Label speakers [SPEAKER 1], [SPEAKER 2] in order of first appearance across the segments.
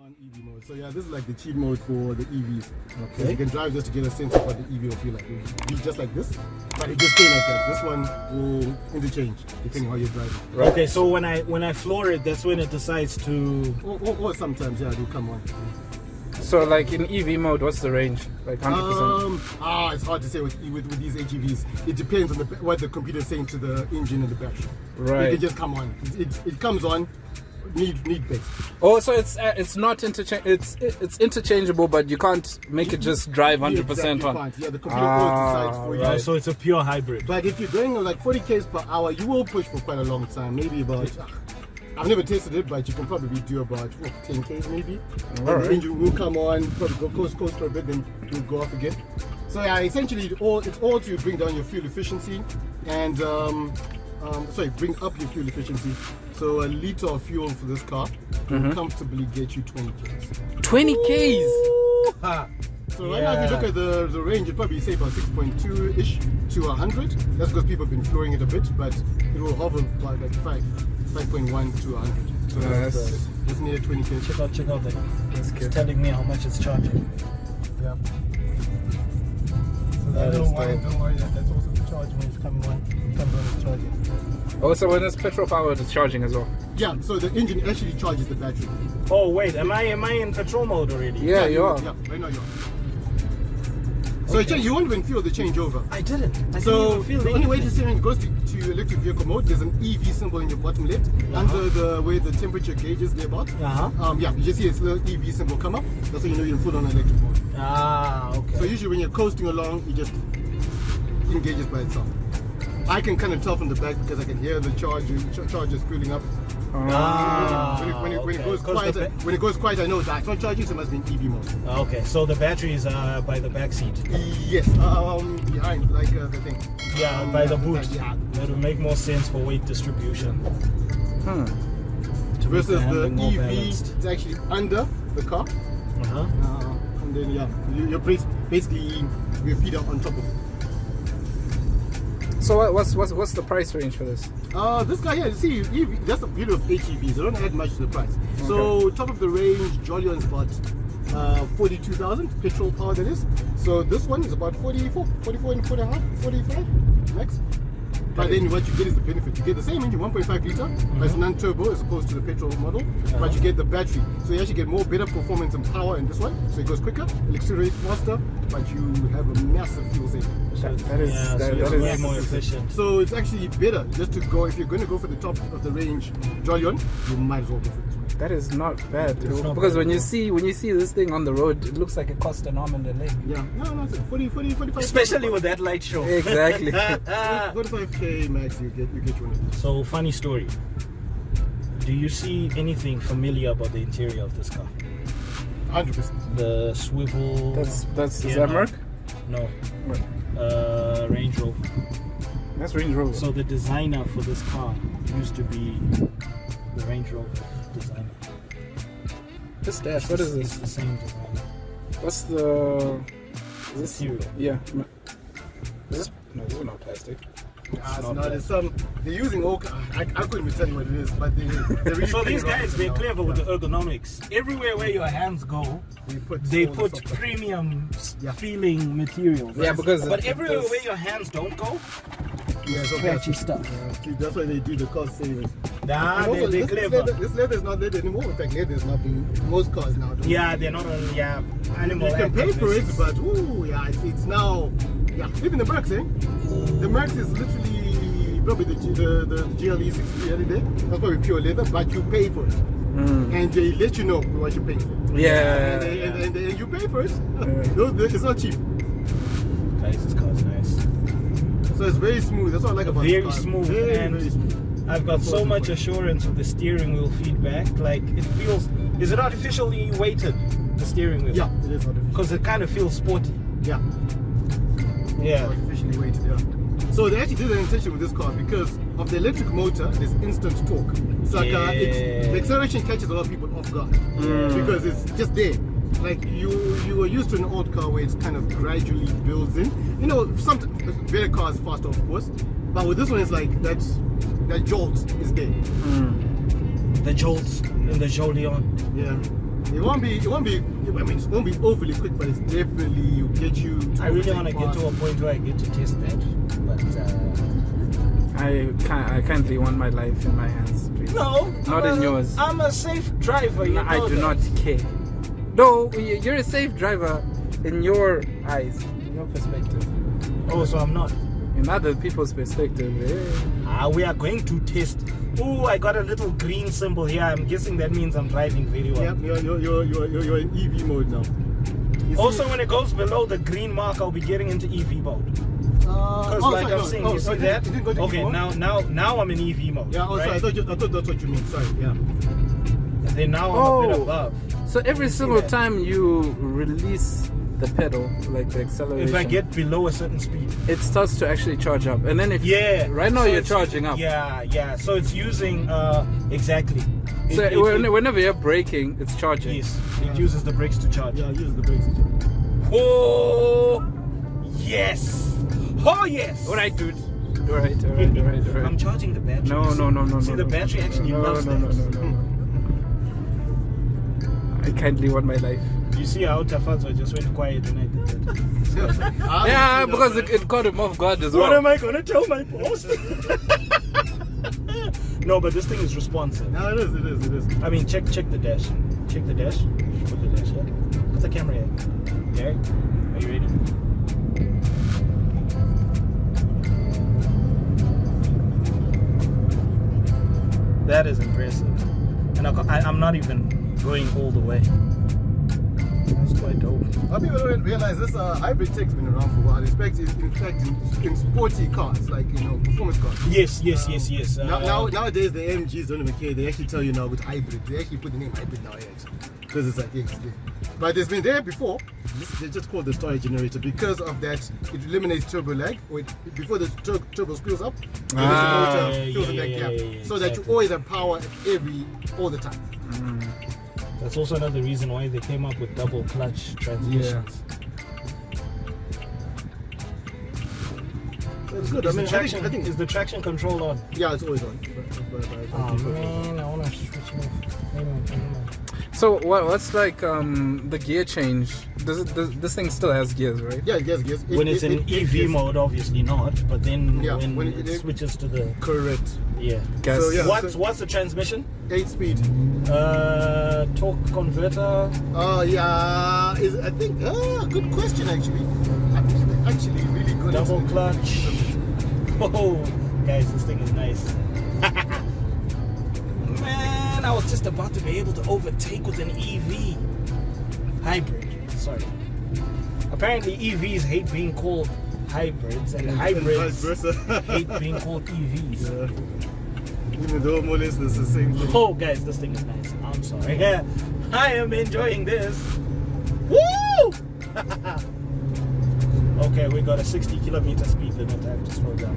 [SPEAKER 1] on EV mode. So yeah, this is like the cheap mode for the EVs.
[SPEAKER 2] Okay.
[SPEAKER 1] So you can drive just to get a sense of what the EV will feel like. It will be just like this, but it just stay like that. This one will interchange depending how you're driving.
[SPEAKER 2] Right. Okay, so when I floor it, that's when it decides to.
[SPEAKER 1] Or sometimes, yeah, it'll come on.
[SPEAKER 3] So like in EV mode, what's the range? Like 100%?
[SPEAKER 1] It's hard to say with these HEVs. It depends on what the computer is saying to the engine and the battery.
[SPEAKER 3] Right.
[SPEAKER 1] It just come on. It comes on. Need based.
[SPEAKER 3] Oh, so it's not it's interchangeable, but you can't make it just drive 100% on.
[SPEAKER 1] Can't. Yeah, the computer decides for you.
[SPEAKER 2] Right. So it's a pure hybrid.
[SPEAKER 1] But if you're going like 40 km per hour, you will push for quite a long time. Maybe about. I've never tested it, but you can probably do about 10 km maybe. The engine will come on, probably go coast for a bit, then you'll go off again. So yeah, essentially it's all to bring down your fuel efficiency and bring up your fuel efficiency. So a liter of fuel for this car will comfortably get you 20 km.
[SPEAKER 3] 20 k's.
[SPEAKER 1] So right now, if you look at the range, it'd probably say about 6.2-ish to 100. That's because people have been flooring it a bit, but it will hover by like 5.1 to 100. So that's near 20 km.
[SPEAKER 2] Check out that. It's telling me how much it's charging.
[SPEAKER 1] Yeah. So don't worry, that's also the charge when it's coming on. It comes on, it's charging.
[SPEAKER 3] Oh, so when it's petrol powered, it's charging as well.
[SPEAKER 1] Yeah, so the engine actually charges the battery.
[SPEAKER 2] Oh wait, am I in control mode already?
[SPEAKER 3] Yeah, you are.
[SPEAKER 1] Yeah, right now you are. So you won't even feel the changeover.
[SPEAKER 2] I didn't.
[SPEAKER 1] So the only way the steering goes to electric vehicle mode, there's an EV symbol in your bottom left under where the temperature gauge is there about. Yeah, you just see a little EV symbol come up. That's how you know you're full on electric mode.
[SPEAKER 2] Okay.
[SPEAKER 1] So usually when you're coasting along, it just engages by itself. I can kind of tell from the back because I can hear the charger spooling up. When it goes quiet, I know that it's not charging, so it must be in EV mode.
[SPEAKER 2] Okay, so the battery is by the back seat.
[SPEAKER 1] Yes, behind, like the thing.
[SPEAKER 2] Yeah, by the boot. That will make more sense for weight distribution.
[SPEAKER 1] Versus the EV, it's actually under the car. And then you're basically your feet are on top of it.
[SPEAKER 3] So what's the price range for this?
[SPEAKER 1] This guy here, you see, that's the beauty of HEVs. They don't add much to the price. Okay. So top of the range, Jolly one's about 42,000 petrol power that is. So this one is about 44 and 45 max. But then what you get is the benefit. You get the same engine, 1.5 liter, but it's non-turbo as opposed to the petrol model. But you get the battery, so you actually get more better performance and power in this one. So it goes quicker, it accelerates faster, but you have a massive fuel saving.
[SPEAKER 2] That is way more efficient.
[SPEAKER 1] So it's actually better just to go, if you're going to go for the top of the range Jolyon, you might as well go for it.
[SPEAKER 3] That is not bad, because when you see this thing on the road, it looks like it costs an arm and a leg.
[SPEAKER 1] Yeah, no, it's 40, 45.
[SPEAKER 2] Especially with that light show.
[SPEAKER 3] Exactly.
[SPEAKER 1] 45k max, you get one of these.
[SPEAKER 2] So funny story. Do you see anything familiar about the interior of this car?
[SPEAKER 1] 100%.
[SPEAKER 2] The swivel.
[SPEAKER 3] That's is that Merc?
[SPEAKER 2] No. Range Rover.
[SPEAKER 3] That's Range Rover.
[SPEAKER 2] So the designer for this car used to be the Range Rover designer.
[SPEAKER 3] This dash, what is this?
[SPEAKER 2] It's the same designer.
[SPEAKER 3] What's the...
[SPEAKER 2] Is this serial?
[SPEAKER 3] Yeah. Is this... No, this is not plastic.
[SPEAKER 1] It's they're using all. I couldn't even tell you what it is, but they're really.
[SPEAKER 2] So these guys, they're clever with the ergonomics. Everywhere where your hands go, they put premium feeling materials.
[SPEAKER 3] Yeah,
[SPEAKER 2] but everywhere where your hands don't go, scratchy stuff.
[SPEAKER 1] That's why they do the cost savings.
[SPEAKER 2] Nah, they're clever.
[SPEAKER 1] This leather is not leather anymore. In fact, leather is not being most cars now.
[SPEAKER 2] They're not on animal.
[SPEAKER 1] You can pay for it, but it's now. Yeah, even the Mercs, The Mercs is literally probably the GLE 63 every day. That's probably pure leather, but you pay for it. And they let you know what you're paying for.
[SPEAKER 3] Yeah.
[SPEAKER 1] And you pay for it. It's not cheap.
[SPEAKER 2] This car is nice.
[SPEAKER 1] So it's very smooth. That's what I like about
[SPEAKER 2] it.
[SPEAKER 1] Very
[SPEAKER 2] smooth.
[SPEAKER 1] Very smooth.
[SPEAKER 2] I've got so much assurance with the steering wheel feedback. Like it feels. Is it artificially weighted? The steering wheel.
[SPEAKER 1] Yeah, it is artificial.
[SPEAKER 2] Because it kind of feels sporty.
[SPEAKER 1] Yeah. Artificially weighted. Yeah. So they actually did that intention with this car because of the electric motor. There's instant torque. It's like the acceleration catches a lot of people off guard because it's just there. Like you were used to an old car where it's kind of gradually builds in. You know, some better cars faster, of course, but with this one, it's like that jolt is there.
[SPEAKER 2] The jolts in the Jolion.
[SPEAKER 1] Yeah. It won't be. I mean, it won't be overly quick, but it's definitely will get you.
[SPEAKER 2] I really want to get to a point where I get to test that, but
[SPEAKER 3] I kindly want my life in my hands, please.
[SPEAKER 2] no,
[SPEAKER 3] Not in yours.
[SPEAKER 2] I'm a safe driver.
[SPEAKER 3] No, I do not care. No, you're a safe driver in your eyes, in your perspective.
[SPEAKER 2] Oh, so I'm not.
[SPEAKER 3] In other people's perspective,
[SPEAKER 2] We are going to test. Oh, I got a little green symbol here. I'm guessing that means I'm driving very well.
[SPEAKER 1] Yep, you're in EV mode now. You
[SPEAKER 2] Also,
[SPEAKER 1] see-
[SPEAKER 2] when it goes below the green mark, I'll be getting into EV mode. Because like I'm saying, you see that? Okay, now I'm in EV mode.
[SPEAKER 1] Yeah, also,
[SPEAKER 2] right?
[SPEAKER 1] I thought that's what you mean. Sorry, yeah.
[SPEAKER 2] And then now I'm a bit above.
[SPEAKER 3] So every single time you release the pedal, like the acceleration,
[SPEAKER 2] If I get below a certain speed.
[SPEAKER 3] it starts to actually charge up. And then if right now
[SPEAKER 2] so
[SPEAKER 3] you're
[SPEAKER 2] it's-
[SPEAKER 3] charging up.
[SPEAKER 2] Yeah. So it's using exactly.
[SPEAKER 3] So whenever you're braking, it's charging.
[SPEAKER 2] Yes, it uses the brakes to charge.
[SPEAKER 1] Yeah, use the brakes.
[SPEAKER 2] Oh yes! Oh yes!
[SPEAKER 3] All right, dude. All right.
[SPEAKER 2] I'm charging the battery.
[SPEAKER 3] No.
[SPEAKER 2] See, the battery actually loves that.
[SPEAKER 3] No. I kindly want my life.
[SPEAKER 2] You see how Tafazo just went quiet when I did that.
[SPEAKER 3] Yeah, because it caught him off guard as well.
[SPEAKER 2] What am I gonna tell my boss? No, but this thing is responsive.
[SPEAKER 1] No, it is.
[SPEAKER 2] I mean, check the dash. Check the dash. Put the dash here. Put the camera here. Okay. Are you ready? That is impressive. And I'm not even going all the way. That's quite dope.
[SPEAKER 1] A lot of people don't realize this hybrid tech's been around for a while. In fact, in sporty cars, like performance cars.
[SPEAKER 2] Yes.
[SPEAKER 1] Nowadays the AMGs don't even care. They actually tell you now with hybrid. They actually put the name hybrid now here, because it's like but it's been there before. They just call the storage generator because of that. It eliminates turbo lag. Before the turbo spills up, the motor fills in that gap, so that you always have power all the time.
[SPEAKER 2] That's also another reason why they came up with double clutch transmissions.
[SPEAKER 1] It's good.
[SPEAKER 2] Is,
[SPEAKER 1] I think
[SPEAKER 2] is the traction control on?
[SPEAKER 1] Yeah, it's always on.
[SPEAKER 2] Oh man, I want to switch it off. Hang on.
[SPEAKER 3] So what's like the gear change? This thing still has gears, right?
[SPEAKER 1] Yeah, yes.
[SPEAKER 2] When it's in EV mode, obviously not. But then when it switches to the
[SPEAKER 1] correct.
[SPEAKER 2] Yeah.
[SPEAKER 3] Gas.
[SPEAKER 1] So, yeah.
[SPEAKER 2] What's the transmission?
[SPEAKER 1] 8-speed.
[SPEAKER 2] Torque converter.
[SPEAKER 1] Yeah. I think. Good question actually. Actually, really good.
[SPEAKER 2] Double clutch. Oh, guys, this thing is nice. Man, I was just about to be able to overtake with an EV hybrid. Sorry. Apparently, EVs hate being called hybrids, and hybrids hate being called EVs.
[SPEAKER 1] Yeah. Even though more or less it's the same thing.
[SPEAKER 2] Oh, guys, this thing is nice. I'm sorry. I am enjoying this. Woo! Okay, we got a 60-kilometer speed limit. I have to slow down.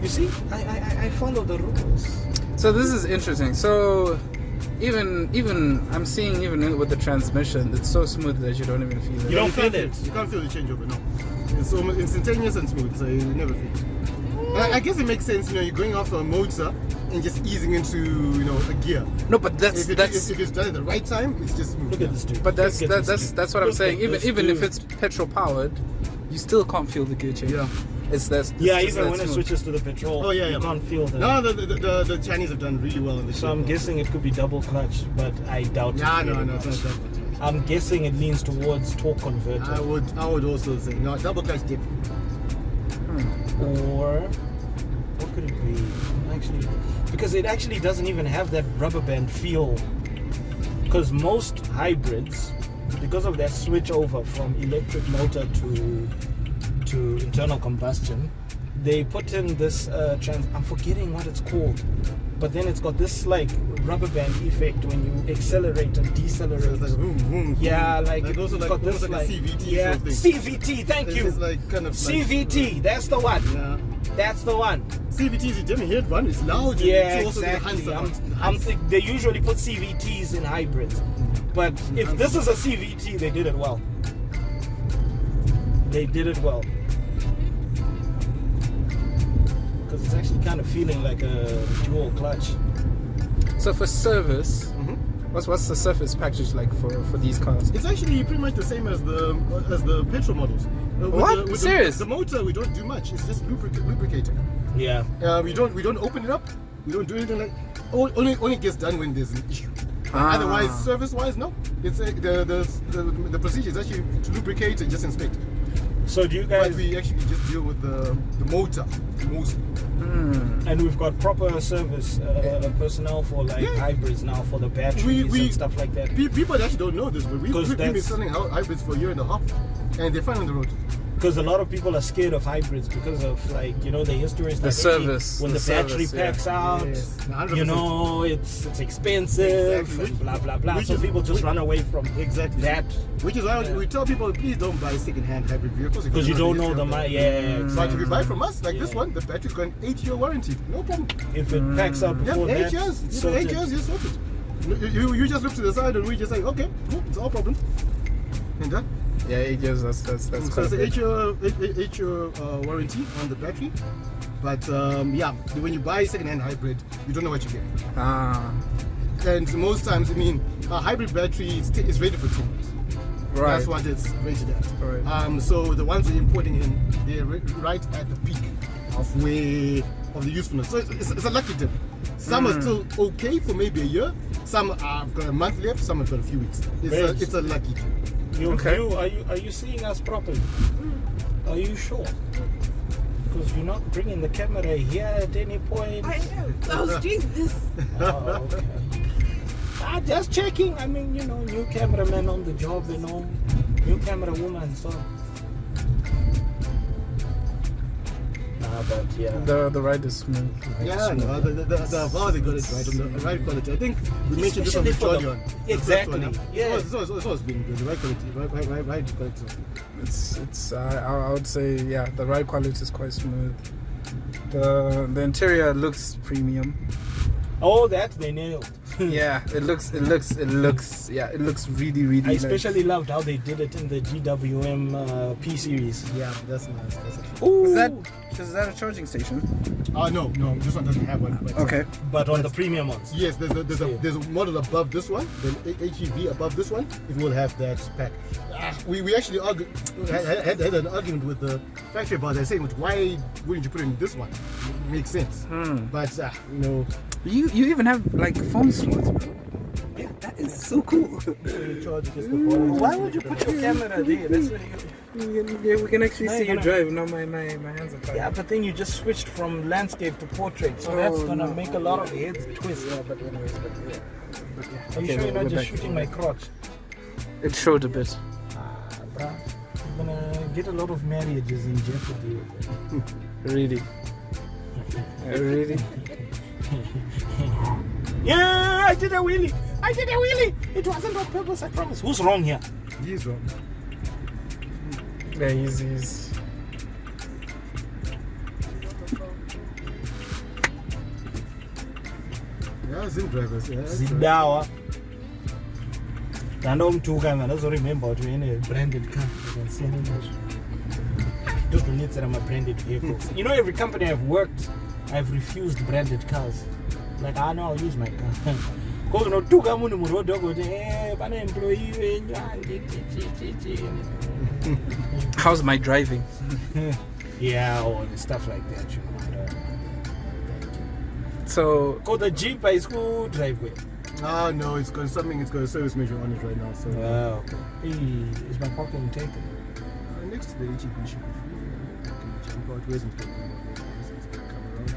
[SPEAKER 2] You see, I follow the rules.
[SPEAKER 3] So this is interesting. So even I'm seeing even with the transmission, it's so smooth that you don't even feel it.
[SPEAKER 2] You don't feel it.
[SPEAKER 1] You can't feel the changeover, no. It's almost instantaneous and smooth, so you never feel it. I guess it makes sense, you're going off a motor and just easing into, a gear.
[SPEAKER 3] No, but that's
[SPEAKER 1] If it's done at the right time, it's just smooth.
[SPEAKER 2] Look at this dude.
[SPEAKER 3] But that's what I'm
[SPEAKER 2] Look
[SPEAKER 3] saying.
[SPEAKER 2] at this
[SPEAKER 3] Even if
[SPEAKER 2] dude.
[SPEAKER 3] it's petrol powered, you still can't feel the gear change.
[SPEAKER 1] Yeah.
[SPEAKER 3] It's just
[SPEAKER 2] even
[SPEAKER 3] that
[SPEAKER 2] when it
[SPEAKER 3] smooth.
[SPEAKER 2] switches to the petrol, you can't feel that.
[SPEAKER 1] No, the Chinese have done really well in this.
[SPEAKER 2] So I'm guessing it could be double clutch, but I doubt it.
[SPEAKER 1] No,
[SPEAKER 2] very
[SPEAKER 1] it's
[SPEAKER 2] much.
[SPEAKER 1] not.
[SPEAKER 2] I'm guessing it leans towards torque converter.
[SPEAKER 1] I would also say no, double clutch dip.
[SPEAKER 2] Or what could it be? Actually, because it actually doesn't even have that rubber band feel. Because most hybrids, because of that switch over from electric motor to internal combustion, they put in this I'm forgetting what it's called, but then it's got this like rubber band effect when you accelerate and decelerate.
[SPEAKER 1] So it's like boom, boom.
[SPEAKER 2] Yeah, like
[SPEAKER 1] also
[SPEAKER 2] it's
[SPEAKER 1] like
[SPEAKER 2] got this
[SPEAKER 1] almost like a CVT
[SPEAKER 2] yeah,
[SPEAKER 1] sort of thing.
[SPEAKER 2] CVT. Thank you.
[SPEAKER 1] It's like kind of
[SPEAKER 2] CVT. That's the one.
[SPEAKER 1] Yeah.
[SPEAKER 2] That's the one.
[SPEAKER 1] CVT is a German heard one. It's loud.
[SPEAKER 2] Yeah,
[SPEAKER 1] it's also
[SPEAKER 2] exactly. They usually put CVTs in hybrids, but if this is a CVT, they did it well. They did it well. Because it's actually kind of feeling like a dual clutch.
[SPEAKER 3] So for service, What's the surface package like for these cars?
[SPEAKER 1] It's actually pretty much the same as the petrol models.
[SPEAKER 3] What?
[SPEAKER 1] With
[SPEAKER 3] Serious?
[SPEAKER 1] The motor, we don't do much. It's just lubricating.
[SPEAKER 2] Yeah.
[SPEAKER 1] We don't open it up. We don't do anything like. Only gets done when there's an issue. Otherwise, service-wise, no. It's the procedure is actually to lubricate and just inspect.
[SPEAKER 2] So do you guys?
[SPEAKER 1] But we actually just deal with the motor mostly.
[SPEAKER 2] And we've got proper service personnel for like hybrids now for the batteries and stuff like that.
[SPEAKER 1] People actually don't know this, but we've been selling hybrids for a year and a half, and they're fine on the road.
[SPEAKER 2] Because a lot of people are scared of hybrids because of like the histories.
[SPEAKER 3] The
[SPEAKER 2] like,
[SPEAKER 3] service,
[SPEAKER 2] when the battery packs out,
[SPEAKER 1] Yes.
[SPEAKER 2] it's expensive and blah blah blah. So people just run away from that.
[SPEAKER 1] Which is why we tell people, please don't buy second-hand hybrid vehicles
[SPEAKER 2] Because you don't know the
[SPEAKER 1] But if you buy from us, like this one, the battery's got an 8-year warranty, no problem.
[SPEAKER 2] If it packs out before
[SPEAKER 1] 8
[SPEAKER 2] that,
[SPEAKER 1] years.
[SPEAKER 2] it's
[SPEAKER 1] You know, 8
[SPEAKER 2] sorted.
[SPEAKER 1] years, you're sorted. You just look to the side and we just say, okay, cool, it's all problem. And that.
[SPEAKER 3] Yeah, 8 years. That's
[SPEAKER 1] So
[SPEAKER 3] quite
[SPEAKER 1] it's
[SPEAKER 3] a
[SPEAKER 1] an
[SPEAKER 3] bit.
[SPEAKER 1] 8-year warranty on the battery. But when you buy second-hand hybrid, you don't know what you get. And most times, a hybrid battery is rated for 10 years.
[SPEAKER 3] Right.
[SPEAKER 1] That's what it's rated at.
[SPEAKER 3] Right.
[SPEAKER 1] So the ones we're importing in, they're right at the peak of the usefulness. So it's a lucky dip. Some are still okay for maybe a year. Some have got a month left. Some have got a few weeks. It's a lucky dip.
[SPEAKER 2] Are you seeing us properly? Are you sure? Because you're not bringing the camera here at any point.
[SPEAKER 4] I am. I was doing this.
[SPEAKER 2] Oh, okay. Just checking. New cameraman on the job, new camera woman. So. But yeah.
[SPEAKER 3] The ride is smooth.
[SPEAKER 1] Yeah, no, the Haval, they got it right on the right quality. I think we mentioned this on the Jolyon.
[SPEAKER 2] Exactly. Yeah.
[SPEAKER 1] It's always been good. The right quality, right quality.
[SPEAKER 3] It's I would say the ride quality is quite smooth. The interior looks premium.
[SPEAKER 2] Oh, that they nailed.
[SPEAKER 3] Yeah, it looks really really
[SPEAKER 2] I
[SPEAKER 3] nice.
[SPEAKER 2] especially loved how they did it in the GWM P series.
[SPEAKER 1] Yeah, that's nice. That's actually.
[SPEAKER 2] Ooh.
[SPEAKER 3] Is that a charging station?
[SPEAKER 1] No, this one doesn't have one. But
[SPEAKER 3] Okay.
[SPEAKER 2] But on the premium ones.
[SPEAKER 1] Yes, there's a model above this one, the HEV above this one. It will have that pack. We actually had an argument with the factory about that, saying, why wouldn't you put it in this one? It makes sense. But
[SPEAKER 3] You even have like phone slots, bro. Yeah, that is so cool.
[SPEAKER 2] Why would you put your camera there? That's what
[SPEAKER 3] we can actually see you drive. No, my hands are tired.
[SPEAKER 2] Yeah, but then you just switched from landscape to portrait, so that's gonna make a lot of heads twist.
[SPEAKER 3] Yeah, but anyways,
[SPEAKER 2] Are you sure you're not just shooting my crotch?
[SPEAKER 3] It showed a bit.
[SPEAKER 2] Bruh, you're gonna get a lot of marriages in jeopardy with it.
[SPEAKER 3] Really? Really?
[SPEAKER 2] Yeah, I did a wheelie. It wasn't on purpose, I promise. Who's wrong here?
[SPEAKER 1] he's wrong.
[SPEAKER 3] Yeah, he's
[SPEAKER 1] Yeah, Zim drivers. Yeah,
[SPEAKER 2] Zidawa. I don't remember what we're in a branded car. You can see just the needs that I'm a branded vehicle. Every company I've worked, I've refused branded cars. Like, I know I'll use my car. Because
[SPEAKER 3] how's my driving?
[SPEAKER 2] yeah, or stuff like that,
[SPEAKER 3] So
[SPEAKER 2] Go the Jeep I school driveway.
[SPEAKER 1] No, it's got a service measure on it right now. So
[SPEAKER 2] Okay. Hey, is my parking taken?
[SPEAKER 1] next to the HEV should be free. Okay, jump out. Where's Mr. He's gonna come around.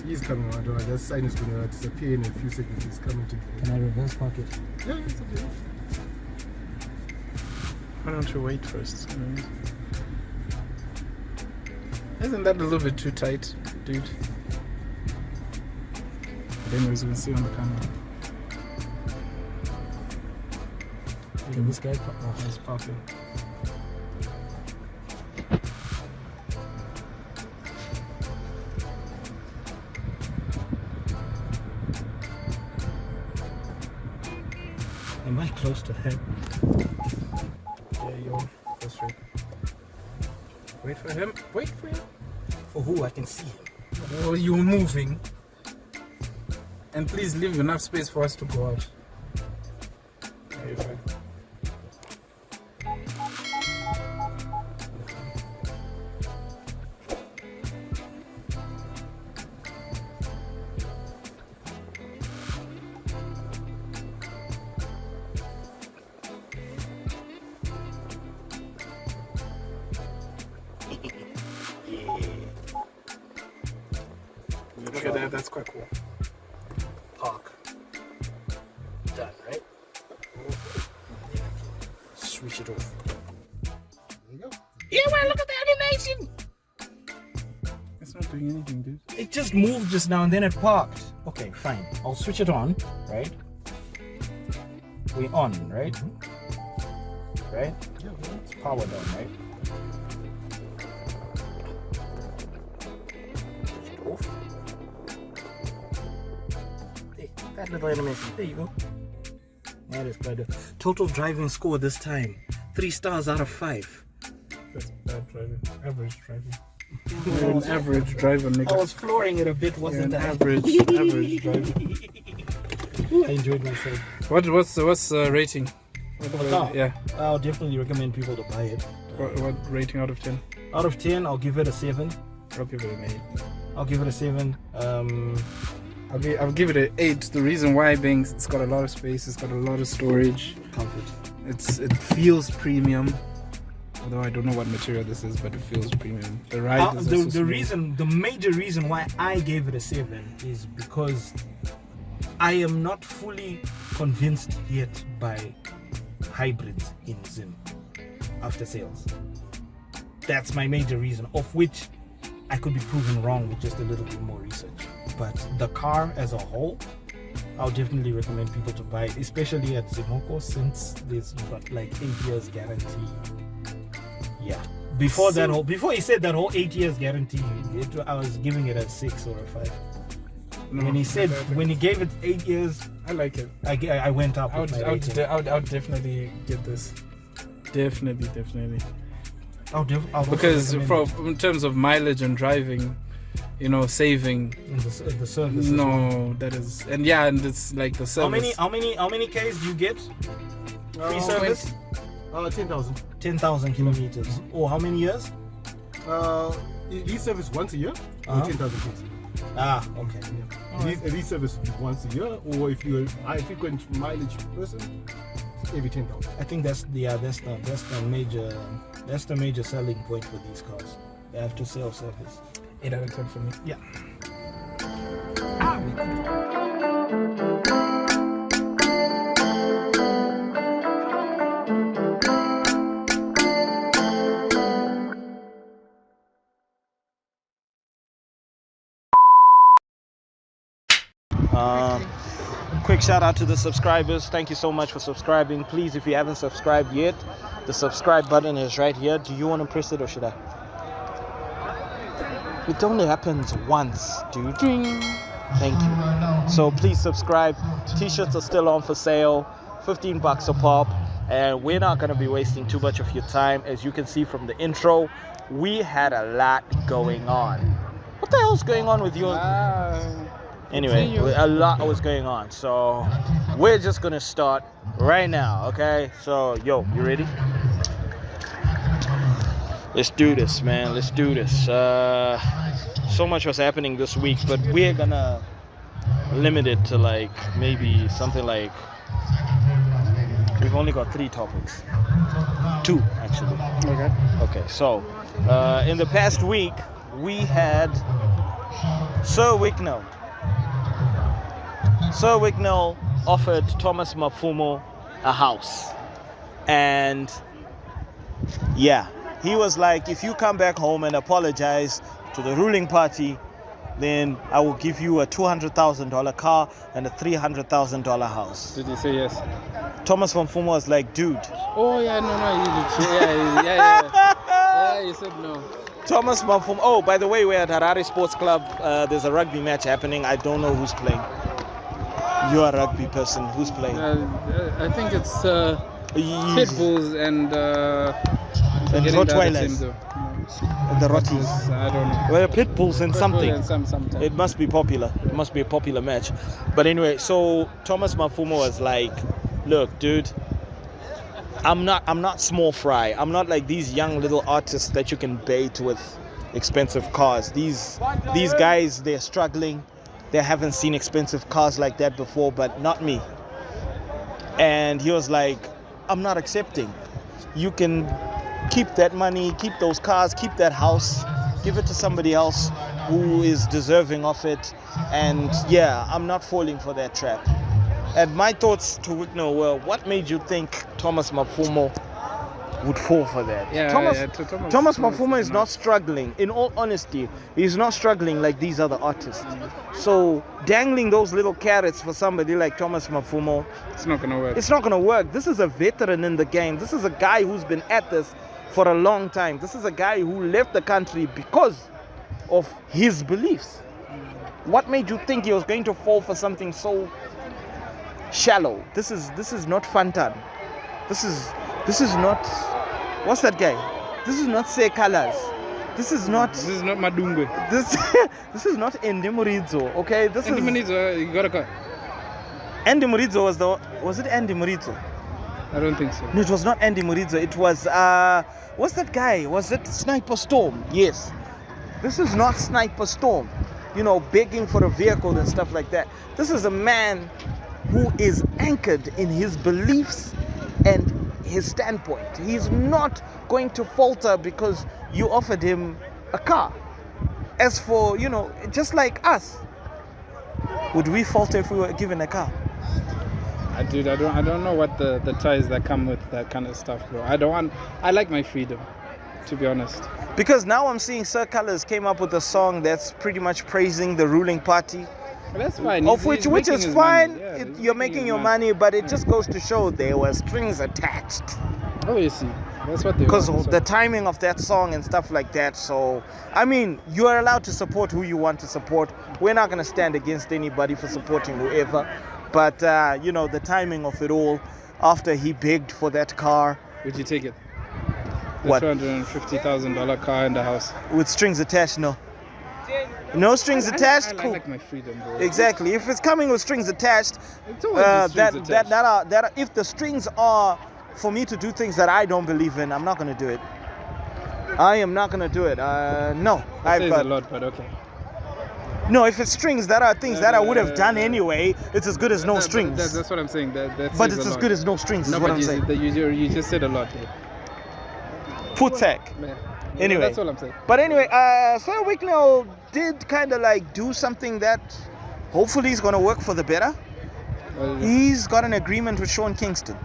[SPEAKER 1] He's coming around. Alright, that sign is gonna disappear in a few seconds. He's coming to.
[SPEAKER 2] Can I reverse park it?
[SPEAKER 1] Yeah, it's okay.
[SPEAKER 3] why don't you wait first? Isn't that a little bit too tight, dude? But anyways, we can see on the camera.
[SPEAKER 2] Okay, this guy
[SPEAKER 3] He's parking.
[SPEAKER 2] Am I close to him?
[SPEAKER 3] Yeah, you're straight. Wait for him. Wait for him.
[SPEAKER 2] For who? I can see him.
[SPEAKER 3] Oh, you're moving. And please leave enough space for us to go out. Look at that. That's quite cool.
[SPEAKER 2] Park. Done, right? Switch it off.
[SPEAKER 1] There you go.
[SPEAKER 2] Yeah, man, look at the animation.
[SPEAKER 3] It's not doing anything, dude.
[SPEAKER 2] It just moved just now and then it parked. Okay, fine. I'll switch it on, right? We're on, right? Right?
[SPEAKER 1] Yeah, well,
[SPEAKER 2] It's powered on, right? Switch it off. Hey, that little animation. There you go. That is quite a total driving score this time. 3 stars out of 5.
[SPEAKER 3] That's bad driving. Average driving. You're an average driver, nigga.
[SPEAKER 2] I was flooring it a bit,
[SPEAKER 3] You're
[SPEAKER 2] wasn't
[SPEAKER 3] an
[SPEAKER 2] I?
[SPEAKER 3] average driver.
[SPEAKER 2] I enjoyed myself.
[SPEAKER 3] What's the rating?
[SPEAKER 2] the car?
[SPEAKER 3] Yeah.
[SPEAKER 2] I'll definitely recommend people to buy it.
[SPEAKER 3] What rating out of 10?
[SPEAKER 2] Out of 10, I'll give it a 7.
[SPEAKER 3] I'll give it an 8.
[SPEAKER 2] I'll give it a 7.
[SPEAKER 3] I'll give it an 8. The reason why being it's got a lot of space, it's got a lot of storage.
[SPEAKER 2] Comfort.
[SPEAKER 3] It feels premium. Although I don't know what material this is, but it feels premium. The ride is also smooth.
[SPEAKER 2] The major reason why I gave it a 7 is because I am not fully convinced yet by hybrids in Zim after sales. That's my major reason, of which I could be proven wrong with just a little bit more research. But the car as a whole, I'll definitely recommend people to buy it, especially at ZIMOCO, since you've got like 8 years guarantee. Yeah. Before he said that whole 8 years guarantee, I was giving it a 6 or a 5.
[SPEAKER 3] No,
[SPEAKER 2] When he gave it 8 years,
[SPEAKER 3] I like it.
[SPEAKER 2] I went up.
[SPEAKER 3] I would definitely get this. Definitely. Because in terms of mileage and driving, saving.
[SPEAKER 2] In the service.
[SPEAKER 3] No, that is, and it's like the service.
[SPEAKER 2] How many Ks do you get? Free service?
[SPEAKER 1] 10,000.
[SPEAKER 2] 10,000 kilometers. Oh, how many years?
[SPEAKER 1] Lease service once a year, or 10,000 please.
[SPEAKER 2] Ah, okay.
[SPEAKER 1] Yeah. Lease service once a year, or if you're a frequent mileage person, every 10,000.
[SPEAKER 2] I think that's the major selling point for these cars. They have to sell service.
[SPEAKER 3] 8 out of 10 for me.
[SPEAKER 2] Yeah. Quick shout out to the subscribers. Thank you so much for subscribing. Please, if you haven't subscribed yet, the subscribe button is right here. Do you want to press it or should I? It only happens once, dude. Thank you. So please subscribe. T-shirts are still on for sale, $15 a pop, and we're not going to be wasting too much of your time. As you can see from the intro, we had a lot going on. What the hell's going on with you? Anyway, a lot was going on, so we're just gonna start right now, okay? So, yo, you ready? Let's do this, man. Let's do this. So much was happening this week, but we're gonna limit it to like maybe something like, we've only got 3 topics. 2, actually. Okay, so in the past week, we had Sir Wicknell. Sir Wicknell offered Thomas Mapfumo a house, and yeah, he was like, if you come back home and apologize to the ruling party, then I will give you a $200,000 car and a $300,000 house.
[SPEAKER 3] Did he say yes?
[SPEAKER 2] Thomas Mapfumo was like, dude.
[SPEAKER 3] Oh yeah, no, yeah, you said no.
[SPEAKER 2] Thomas Mapfumo. Oh, by the way, we're at Harare Sports Club. There's a rugby match happening. I don't know who's playing. You're a rugby person. Who's playing?
[SPEAKER 3] I think it's Pit Bulls and
[SPEAKER 2] Rottweilers. The Rotties.
[SPEAKER 3] I don't know.
[SPEAKER 2] Well, Pit Bulls and something.
[SPEAKER 3] And
[SPEAKER 2] It must be popular. It must be a popular match. But anyway, so Thomas Mapfumo was like, look, dude, I'm not small fry. I'm not like these young little artists that you can bait with expensive cars. These guys, they're struggling. They haven't seen expensive cars like that before, but not me. And he was like, I'm not accepting. You can keep that money, keep those cars, keep that house, give it to somebody else.
[SPEAKER 5] who is deserving of it. And yeah, I'm not falling for that trap. And my thoughts to Wicknell were, what made you think Thomas Mapfumo would fall for that? Thomas Mapfumo is not struggling. In all honesty, he's not struggling like these other artists. So dangling those little carrots for somebody like Thomas Mapfumo,
[SPEAKER 3] it's not gonna work.
[SPEAKER 5] It's not gonna work. This is a veteran in the game. This is a guy who's been at this for a long time. This is a guy who left the country because of his beliefs. What made you think he was going to fall for something so shallow? This is not Fantan. This is not, what's that guy? This is not Say Colors. This is not
[SPEAKER 3] Madungwe.
[SPEAKER 5] This is not Andy Murizo, okay? This
[SPEAKER 3] Andy
[SPEAKER 5] is
[SPEAKER 3] Murizo, you got a car.
[SPEAKER 5] Andy Murizo was it Andy Murizo?
[SPEAKER 3] I don't think so.
[SPEAKER 5] No, it was not Andy Murizo. It was what's that guy? Was it Sniper Storm? Yes. This is not Sniper Storm, begging for a vehicle and stuff like that. This is a man who is anchored in his beliefs and his standpoint. He's not going to falter because you offered him a car. As for, just like us, would we falter if we were given a car?
[SPEAKER 3] I don't know what the ties that come with that kind of stuff, bro. I like my freedom, to be honest.
[SPEAKER 5] Because now I'm seeing Sir Colors came up with a song that's pretty much praising the ruling party.
[SPEAKER 3] But that's fine.
[SPEAKER 5] Which is fine.
[SPEAKER 3] Yeah,
[SPEAKER 5] you're making your money, but it just goes to show there were strings attached.
[SPEAKER 3] Oh, you see. That's what they
[SPEAKER 5] because
[SPEAKER 3] want,
[SPEAKER 5] of the timing of that song and stuff like that. So, I mean, you are allowed to support who you want to support. We're not going to stand against anybody for supporting whoever. But, the timing of it all, after he begged for that car.
[SPEAKER 3] Would you take it? The
[SPEAKER 5] What?
[SPEAKER 3] $250,000 car in the house.
[SPEAKER 5] With strings attached, no. No strings attached,
[SPEAKER 3] I
[SPEAKER 5] cool.
[SPEAKER 3] like my freedom, bro.
[SPEAKER 5] Exactly. If it's coming with strings attached,
[SPEAKER 3] It's always the strings attached.
[SPEAKER 5] that if the strings are for me to do things that I don't believe in, I'm not going to do it. I am not going to do it. No.
[SPEAKER 3] That says a lot, but okay.
[SPEAKER 5] No, if it's strings that are things that I would have done anyway, it's as good as no strings.
[SPEAKER 3] That's what I'm saying.
[SPEAKER 5] But it's as good as no strings, is what I'm saying.
[SPEAKER 3] You just said a lot there.
[SPEAKER 5] Foot sack.
[SPEAKER 3] Yeah.
[SPEAKER 5] Anyway.
[SPEAKER 3] That's all I'm saying.
[SPEAKER 5] But anyway, Sir Wicknell did kind of do something that hopefully is going to work for the better. He's got an agreement with Sean Kingston.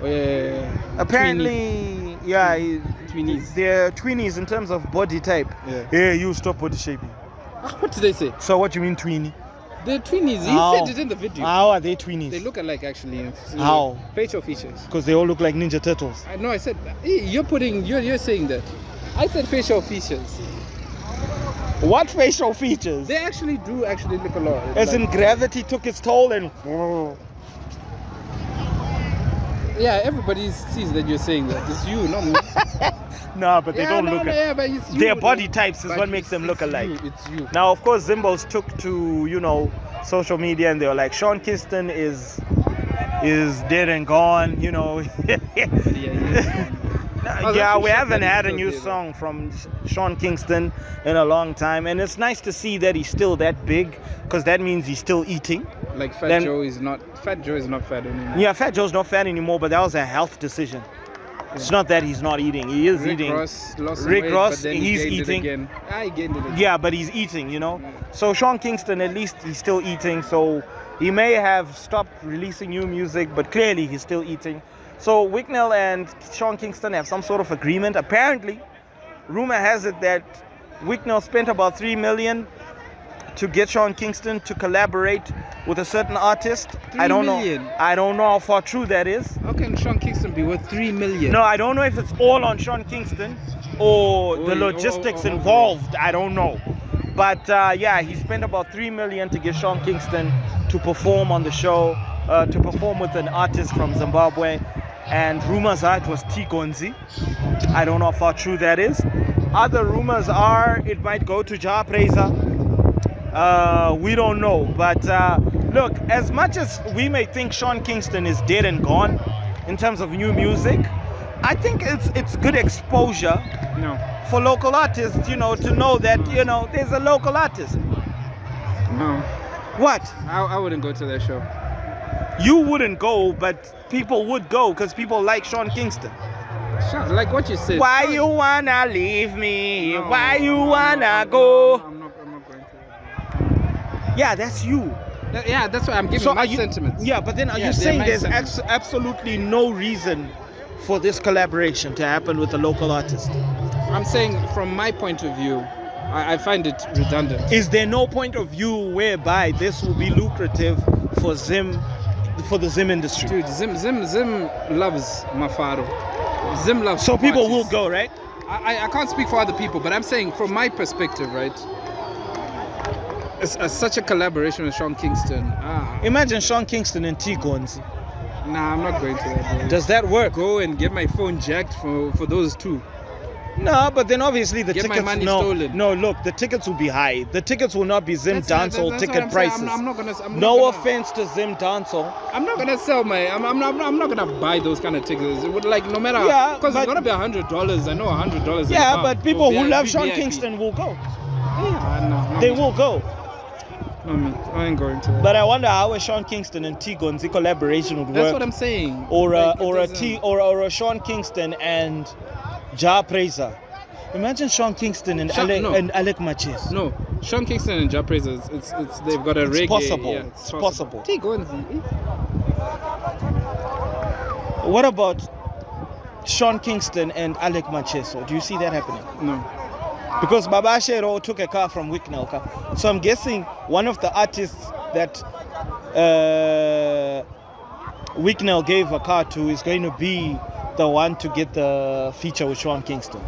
[SPEAKER 3] Oh, yeah.
[SPEAKER 5] Apparently,
[SPEAKER 3] Twinnies.
[SPEAKER 5] They're twinnies in terms of body type.
[SPEAKER 3] Yeah.
[SPEAKER 5] You stop body shaping.
[SPEAKER 3] What did they say?
[SPEAKER 5] So what do you mean twinnie?
[SPEAKER 3] They're twinnies. He said it in the video.
[SPEAKER 5] How are they twinnies?
[SPEAKER 3] They look alike, actually.
[SPEAKER 5] How?
[SPEAKER 3] Facial features.
[SPEAKER 5] Because they all look like Ninja Turtles.
[SPEAKER 3] I know. I said you're saying that. I said facial features.
[SPEAKER 5] What facial features?
[SPEAKER 3] They actually look a lot.
[SPEAKER 5] As in gravity took its toll and.
[SPEAKER 3] Yeah, everybody sees that you're saying that. It's you, not me.
[SPEAKER 5] No, but they don't look alike.
[SPEAKER 3] Yeah, but it's you.
[SPEAKER 5] Their body types is what makes them look alike.
[SPEAKER 3] It's you.
[SPEAKER 5] Now, of course, Zimbos took to, social media and they were like, Sean Kingston is dead and gone, Yeah, we haven't had a new song from Sean Kingston in a long time, and it's nice to see that he's still that big, because that means he's still eating.
[SPEAKER 3] Like Fat Joe is not fat anymore.
[SPEAKER 5] Yeah, Fat Joe's not fat anymore, but that was a health decision. It's not that he's not eating. He is eating.
[SPEAKER 3] Rick
[SPEAKER 5] Ross,
[SPEAKER 3] but then
[SPEAKER 5] he's
[SPEAKER 3] he
[SPEAKER 5] eating.
[SPEAKER 3] He gained it again.
[SPEAKER 5] Yeah, but he's eating, So Sean Kingston, at least he's still eating. So he may have stopped releasing new music, but clearly he's still eating. So Wicknell and Sean Kingston have some sort of agreement. Apparently, rumor has it that Wicknell spent about $3 million to get Sean Kingston to collaborate with a certain artist. I don't know how far true that is.
[SPEAKER 3] How can Sean Kingston be worth $3 million?
[SPEAKER 5] No, I don't know if it's all on Sean Kingston or the logistics involved. I don't know. But he spent about $3 million to get Sean Kingston to perform on the show, to perform with an artist from Zimbabwe. And rumors are it was T-Gonzi. I don't know how far true that is. Other rumors are it might go to Ja Praiser. We don't know. But look, as much as we may think Sean Kingston is dead and gone in terms of new music, I think it's good exposure for local artists, to know that, there's a local artist.
[SPEAKER 3] No.
[SPEAKER 5] What?
[SPEAKER 3] I wouldn't go to that show.
[SPEAKER 5] You wouldn't go, but people would go because people like Sean Kingston.
[SPEAKER 3] Like what you said.
[SPEAKER 5] Why you wanna leave me? Why you wanna go?
[SPEAKER 3] I'm not
[SPEAKER 5] Yeah, that's you.
[SPEAKER 3] Yeah, that's why I'm giving
[SPEAKER 5] So
[SPEAKER 3] my
[SPEAKER 5] are you,
[SPEAKER 3] sentiments.
[SPEAKER 5] Yeah, but then are
[SPEAKER 3] Yeah,
[SPEAKER 5] you
[SPEAKER 3] they're
[SPEAKER 5] saying
[SPEAKER 3] my
[SPEAKER 5] there's
[SPEAKER 3] sentiments.
[SPEAKER 5] absolutely no reason for this collaboration to happen with a local artist?
[SPEAKER 3] I'm saying from my point of view, I find it redundant.
[SPEAKER 5] Is there no point of view whereby this will be lucrative for the Zim industry?
[SPEAKER 3] Dude, Zim loves Mafaro. Zim loves
[SPEAKER 5] So people will
[SPEAKER 3] parties.
[SPEAKER 5] go, right?
[SPEAKER 3] I can't speak for other people, but I'm saying from my perspective, right? It's such a collaboration with Sean Kingston.
[SPEAKER 5] Imagine Sean Kingston and T-Gonzi.
[SPEAKER 3] Nah, I'm not going to that. Bro.
[SPEAKER 5] Does that work?
[SPEAKER 3] Go and get my phone jacked for those two.
[SPEAKER 5] No, but then obviously the
[SPEAKER 3] Get my
[SPEAKER 5] tickets.
[SPEAKER 3] money
[SPEAKER 5] no,
[SPEAKER 3] stolen.
[SPEAKER 5] no. Look, the tickets will be high. The tickets will not be Zim Dancehall
[SPEAKER 3] that's
[SPEAKER 5] ticket
[SPEAKER 3] what I'm saying.
[SPEAKER 5] prices.
[SPEAKER 3] I'm not gonna.
[SPEAKER 5] No offense to Zim Dancehall.
[SPEAKER 3] I'm not gonna sell my. I'm not gonna buy those kind of tickets. It would, like, no matter.
[SPEAKER 5] Yeah,
[SPEAKER 3] because
[SPEAKER 5] but-
[SPEAKER 3] it's gonna be $100. I know $100.
[SPEAKER 5] Yeah, but people who love Sean
[SPEAKER 3] VIP.
[SPEAKER 5] Kingston will go.
[SPEAKER 3] No,
[SPEAKER 5] They will go.
[SPEAKER 3] No, me. I ain't going to.
[SPEAKER 5] But I wonder how a Sean Kingston and T-Gonzi collaboration would
[SPEAKER 3] That's
[SPEAKER 5] work.
[SPEAKER 3] what I'm saying.
[SPEAKER 5] Or a
[SPEAKER 3] Like, it doesn't-
[SPEAKER 5] or a Sean Kingston and Ja Praiser. Imagine Sean Kingston and Alec Machis.
[SPEAKER 3] No, Sean Kingston and Ja Praiser, it's they've got a
[SPEAKER 5] It's
[SPEAKER 3] reggae.
[SPEAKER 5] possible.
[SPEAKER 3] Yeah,
[SPEAKER 5] It's possible.
[SPEAKER 3] Go and see.
[SPEAKER 5] What about Sean Kingston and Alec Macheso? Do you see that happening?
[SPEAKER 3] No.
[SPEAKER 5] Because Baba Shero took a car from Wicknell. So I'm guessing one of the artists that Wicknell gave a car to is going to be the one to get the feature with Sean Kingston.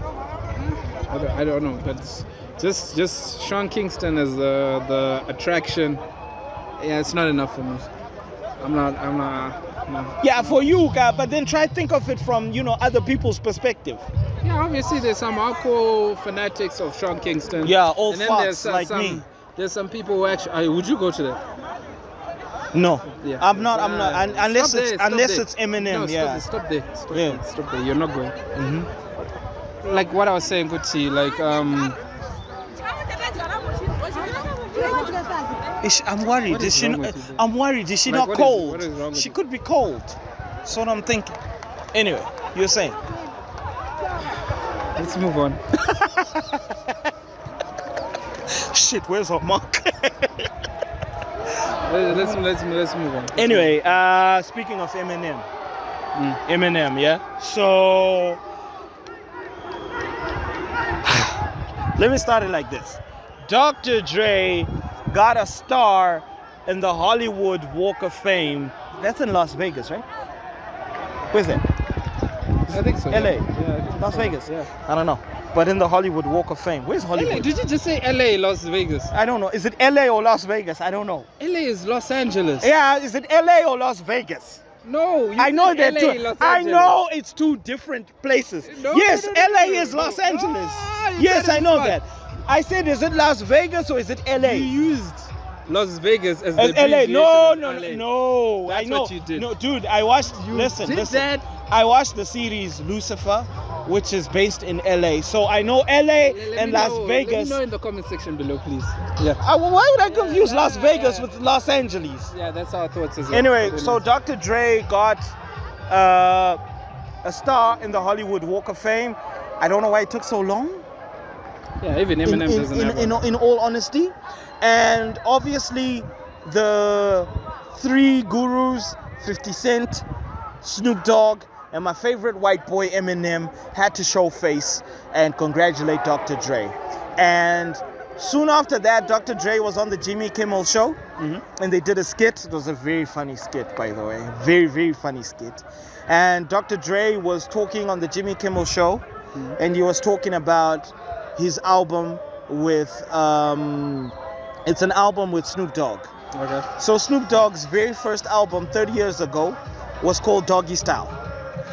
[SPEAKER 3] I don't know, but just Sean Kingston as the attraction. Yeah, it's not enough for me. I'm not. No.
[SPEAKER 5] Yeah, for you, but then try think of it from, other people's perspective.
[SPEAKER 3] Yeah, obviously there's some hardcore fanatics of Sean Kingston.
[SPEAKER 5] Yeah, old
[SPEAKER 3] and then
[SPEAKER 5] farts
[SPEAKER 3] there's
[SPEAKER 5] like
[SPEAKER 3] some,
[SPEAKER 5] me.
[SPEAKER 3] There's some people who actually. Would you go to that?
[SPEAKER 5] No,
[SPEAKER 3] Yeah.
[SPEAKER 5] I'm not. Unless
[SPEAKER 3] Stop
[SPEAKER 5] it's
[SPEAKER 3] there, stop there.
[SPEAKER 5] it's Eminem.
[SPEAKER 3] No,
[SPEAKER 5] Yeah.
[SPEAKER 3] Stop there. Stop
[SPEAKER 5] Yeah.
[SPEAKER 3] there. Stop there. You're not going.
[SPEAKER 5] Mhm.
[SPEAKER 3] Like what I was saying, Gucci. Like
[SPEAKER 5] I'm worried.
[SPEAKER 3] What
[SPEAKER 5] Is
[SPEAKER 3] is
[SPEAKER 5] she?
[SPEAKER 3] wrong with you, bro?
[SPEAKER 5] I'm worried. Is she
[SPEAKER 3] Like,
[SPEAKER 5] not
[SPEAKER 3] what is-
[SPEAKER 5] cold?
[SPEAKER 3] what is wrong with
[SPEAKER 5] She
[SPEAKER 3] you?
[SPEAKER 5] could be cold. That's what I'm thinking. Anyway, you're saying.
[SPEAKER 3] let's move on.
[SPEAKER 5] Shit, where's her mark?
[SPEAKER 3] let's move on.
[SPEAKER 5] Anyway, speaking of Eminem. Eminem, yeah. So let me start it like this. Dr. Dre got a star in the Hollywood Walk of Fame. That's in Las Vegas, right? Where's that?
[SPEAKER 3] I think so.
[SPEAKER 5] LA.
[SPEAKER 3] Yeah.
[SPEAKER 5] Las Vegas.
[SPEAKER 3] Yeah.
[SPEAKER 5] I don't know. But in the Hollywood Walk of Fame. Where's
[SPEAKER 3] LA,
[SPEAKER 5] Hollywood?
[SPEAKER 3] did you just say LA, Las Vegas?
[SPEAKER 5] I don't know. Is it LA or Las Vegas? I don't know.
[SPEAKER 3] LA is Los Angeles.
[SPEAKER 5] Yeah, is it LA or Las Vegas?
[SPEAKER 3] No, you
[SPEAKER 5] I know
[SPEAKER 3] said
[SPEAKER 5] that
[SPEAKER 3] LA,
[SPEAKER 5] too.
[SPEAKER 3] Los
[SPEAKER 5] I
[SPEAKER 3] Angeles.
[SPEAKER 5] know it's two different places.
[SPEAKER 3] No,
[SPEAKER 5] Yes,
[SPEAKER 3] no,
[SPEAKER 5] LA
[SPEAKER 3] no,
[SPEAKER 5] is Los
[SPEAKER 3] no.
[SPEAKER 5] Angeles.
[SPEAKER 3] Ah, you
[SPEAKER 5] Yes,
[SPEAKER 3] said
[SPEAKER 5] I
[SPEAKER 3] it's
[SPEAKER 5] know
[SPEAKER 3] not.
[SPEAKER 5] that. I said, is it Las Vegas or is it LA?
[SPEAKER 3] You used Las Vegas as the
[SPEAKER 5] As LA.
[SPEAKER 3] abbreviation
[SPEAKER 5] No,
[SPEAKER 3] of
[SPEAKER 5] no,
[SPEAKER 3] LA.
[SPEAKER 5] no.
[SPEAKER 3] That's
[SPEAKER 5] I know.
[SPEAKER 3] what you did.
[SPEAKER 5] No, dude, I watched.
[SPEAKER 3] You
[SPEAKER 5] listen.
[SPEAKER 3] did that?
[SPEAKER 5] I watched the series Lucifer, which is based in LA. So I know LA
[SPEAKER 3] Let
[SPEAKER 5] and
[SPEAKER 3] me
[SPEAKER 5] Las
[SPEAKER 3] know-
[SPEAKER 5] Vegas.
[SPEAKER 3] Let me know in the comment section below, please. Yeah.
[SPEAKER 5] Why would I confuse Las Vegas with Los Angeles?
[SPEAKER 3] Yeah, that's our thoughts as well.
[SPEAKER 5] Anyway, so Dr. Dre got a star in the Hollywood Walk of Fame. I don't know why it took so long.
[SPEAKER 3] yeah, even Eminem doesn't have one.
[SPEAKER 5] in all honesty. And obviously the three gurus, 50 Cent, Snoop Dogg, and my favorite white boy Eminem had to show face and congratulate Dr. Dre. And soon after that, Dr. Dre was on the Jimmy Kimmel show, and they did a skit. It was a very funny skit, by the way. Very, very funny skit. And Dr. Dre was talking on the Jimmy Kimmel show, and he was talking about his album with, it's an album with Snoop Dogg.
[SPEAKER 3] Okay.
[SPEAKER 5] So Snoop Dogg's very first album 30 years ago was called Doggy Style.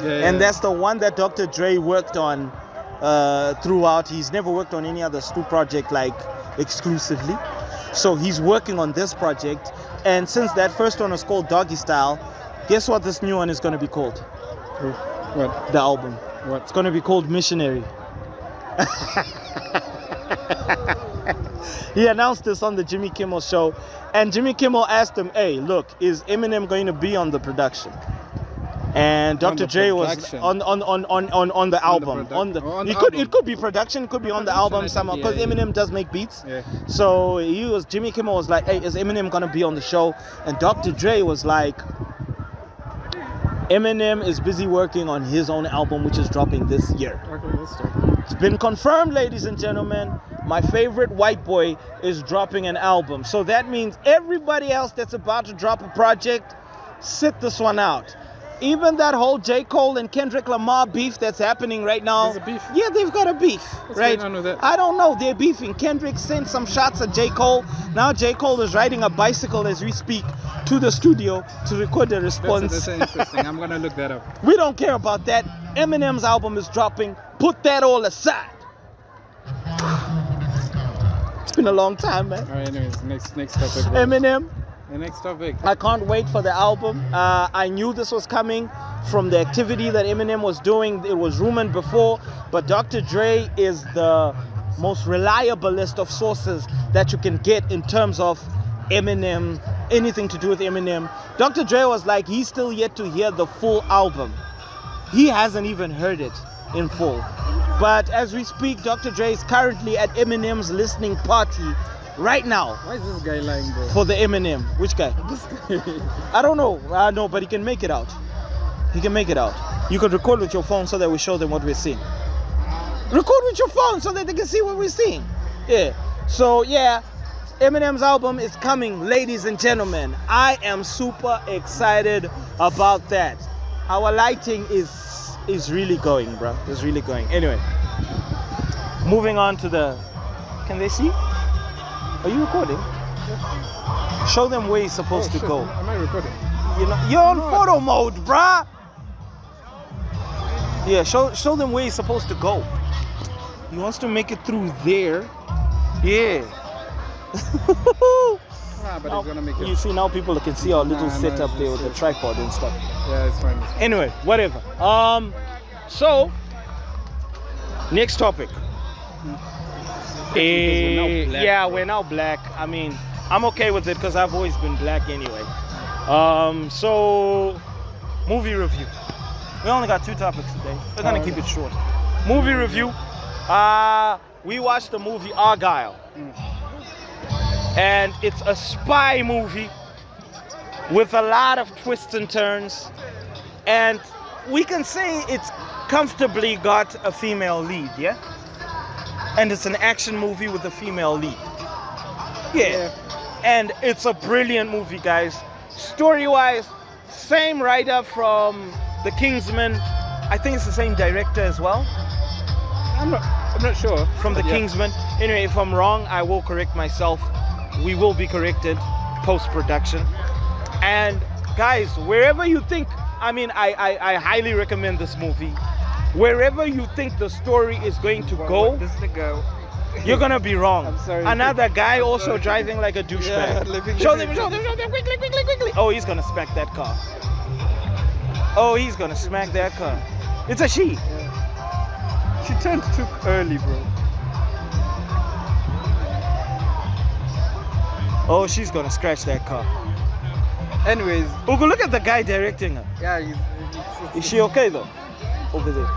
[SPEAKER 3] Yeah,
[SPEAKER 5] And that's the one that Dr. Dre worked on throughout. He's never worked on any other Snoop project like exclusively. So he's working on this project. And since that first one was called Doggy Style, guess what this new one is going to be called?
[SPEAKER 3] What?
[SPEAKER 5] The album.
[SPEAKER 3] What?
[SPEAKER 5] It's going to be called Missionary. He announced this on the Jimmy Kimmel show. And Jimmy Kimmel asked him, hey, look, is Eminem going to be on the production? And
[SPEAKER 3] On
[SPEAKER 5] Dr.
[SPEAKER 3] the
[SPEAKER 5] Dre was
[SPEAKER 3] production.
[SPEAKER 5] on the album. It could be production, it could be on the album
[SPEAKER 3] Production,
[SPEAKER 5] somehow,
[SPEAKER 3] I think,
[SPEAKER 5] because
[SPEAKER 3] yeah.
[SPEAKER 5] Eminem does make beats.
[SPEAKER 3] Yeah.
[SPEAKER 5] So Jimmy Kimmel was like, hey, is Eminem gonna be on the show? And Dr. Dre was like, Eminem is busy working on his own album, which is dropping this year.
[SPEAKER 3] Okay, let's talk.
[SPEAKER 5] It's been confirmed, ladies and gentlemen. My favorite white boy is dropping an album. So that means everybody else that's about to drop a project, sit this one out. Even that whole J. Cole and Kendrick Lamar beef that's happening right now.
[SPEAKER 3] There's a beef?
[SPEAKER 5] Yeah, they've got a beef,
[SPEAKER 3] What's
[SPEAKER 5] right?
[SPEAKER 3] going on with that?
[SPEAKER 5] I don't know. They're beefing. Kendrick sent some shots at J. Cole. Now J. Cole is riding a bicycle as we speak to the studio to record a response.
[SPEAKER 3] That's interesting. I'm gonna look that up.
[SPEAKER 5] We don't care about that. Eminem's album is dropping. Put that all aside. It's been a long time, man.
[SPEAKER 3] All right. Anyways, next topic. bro.
[SPEAKER 5] Eminem.
[SPEAKER 3] The next topic.
[SPEAKER 5] I can't wait for the album. I knew this was coming from the activity that Eminem was doing. It was rumored before, but Dr. Dre is the most reliable list of sources that you can get in terms of Eminem, anything to do with Eminem. Dr. Dre was like, he's still yet to hear the full album. He hasn't even heard it in full. But as we speak, Dr. Dre is currently at Eminem's listening party right now.
[SPEAKER 3] Why is this guy lying, bro?
[SPEAKER 5] For the Eminem. Which guy?
[SPEAKER 3] This guy.
[SPEAKER 5] I don't know. No, but he can make it out. He can make it out. You could record with your phone so that we show them what we're seeing. Record with your phone so that they can see what we're seeing. Yeah. So, yeah. Eminem's album is coming, ladies and gentlemen. I am super excited about that. Our lighting is really going, bro. It's really going. Anyway. Moving on to the... Can they see? Are you recording? Show them where you're supposed to go.
[SPEAKER 3] Am I recording?
[SPEAKER 5] You're on photo mode, bruh. Yeah, show them where you're supposed to go. He wants to make it through there. Yeah.
[SPEAKER 3] But he's gonna make it.
[SPEAKER 5] You see, now people can see our little
[SPEAKER 3] Nah,
[SPEAKER 5] setup
[SPEAKER 3] it's
[SPEAKER 5] there with the
[SPEAKER 3] just-
[SPEAKER 5] tripod and stuff.
[SPEAKER 3] Yeah, it's fine.
[SPEAKER 5] Anyway, whatever. So next topic.
[SPEAKER 3] we're now black,
[SPEAKER 5] Yeah,
[SPEAKER 3] bro.
[SPEAKER 5] we're now black. I mean, I'm okay with it because I've always been black anyway. So movie review. We only got 2 topics today. We're gonna keep it short. Movie review. We watched the movie Argyle. And it's a spy movie with a lot of twists and turns. And we can say it's comfortably got a female lead, yeah? And it's an action movie with a female lead. Yeah. And it's a brilliant movie, guys. Story-wise, same writer from The Kingsman. I think it's the same director as well.
[SPEAKER 3] I'm not sure.
[SPEAKER 5] From The
[SPEAKER 3] But yeah.
[SPEAKER 5] Kingsman. Anyway, if I'm wrong, I will correct myself. We will be corrected post-production. And guys, wherever you think, I highly recommend this movie. Wherever you think the story is going to go,
[SPEAKER 3] This is the girl.
[SPEAKER 5] you're gonna be wrong.
[SPEAKER 3] I'm sorry.
[SPEAKER 5] Another guy
[SPEAKER 3] I'm
[SPEAKER 5] also
[SPEAKER 3] sorry.
[SPEAKER 5] driving like a douchebag.
[SPEAKER 3] living-
[SPEAKER 5] Show them, quickly. Oh, he's gonna smack that car. Oh, he's gonna smack that car. It's a she.
[SPEAKER 3] She turned too early, bro.
[SPEAKER 5] Oh, she's gonna scratch that car.
[SPEAKER 3] Anyways,
[SPEAKER 5] Ugo, look at the guy directing her.
[SPEAKER 3] yeah,
[SPEAKER 5] Is she okay though? Over there.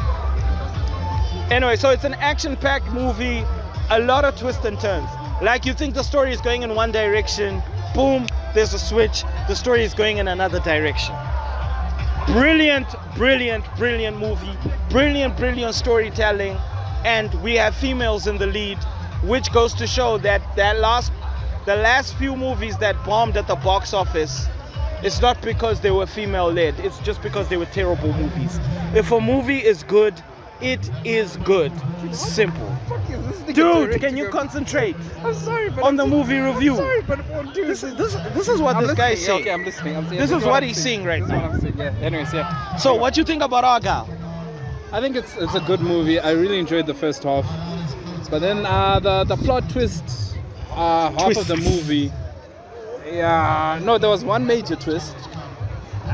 [SPEAKER 5] Anyway, so it's an action-packed movie, a lot of twists and turns. Like you think the story is going in one direction, boom, there's a switch, the story is going in another direction. Brilliant movie, brilliant storytelling, and we have females in the lead, which goes to show that the last few movies that bombed at the box office, it's not because they were female-led, it's just because they were terrible movies. If a movie is good, it is good. Simple. Dude, can you concentrate
[SPEAKER 3] I'm sorry, but
[SPEAKER 5] on the movie review?
[SPEAKER 3] I'm sorry, but dude,
[SPEAKER 5] This is what
[SPEAKER 3] I'm
[SPEAKER 5] this guy is
[SPEAKER 3] listening.
[SPEAKER 5] saying.
[SPEAKER 3] Okay, I'm listening.
[SPEAKER 5] This is what he's seeing right
[SPEAKER 3] This is
[SPEAKER 5] now.
[SPEAKER 3] what I'm saying. Yeah. Anyways, yeah.
[SPEAKER 5] So what you think about Argyle?
[SPEAKER 3] I think it's a good movie. I really enjoyed the first half, but then the plot twist, half of the movie. Yeah, no, there was one major twist.